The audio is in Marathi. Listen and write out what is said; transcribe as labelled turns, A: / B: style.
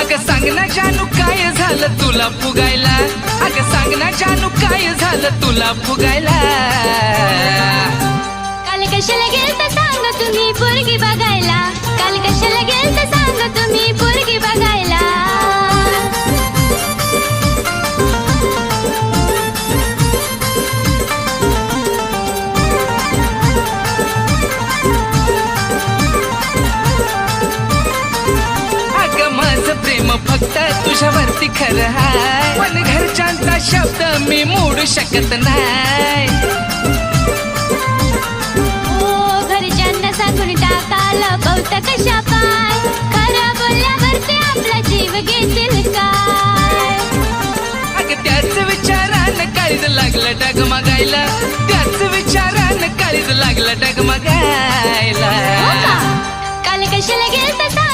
A: अगं सांग ना जानू काय झालं तुला फुगायला, अगं सांग ना जानू काय झालं तुला फुगायला.
B: काल कशाला गेलता सांग तुम्ही पोरगी बघायला, काल कशाला गेलता सांग तुम्ही पोरगी बघायला.
A: अगं माझं प्रेम फक्त तुझ्यावरती खरं हाय, पण घरच्यांचा शब्द मी मोडू शकत नाही.
B: घरच्यांना सांगून टाकालं कौत कशा पाय, खरं बोलल्यावरती आपला जीव घेतील काय.
A: अगं त्याच विचारानं काळीज लागलं डगमगायला, त्याच विचारानं काळीज लागलं डगमगायला.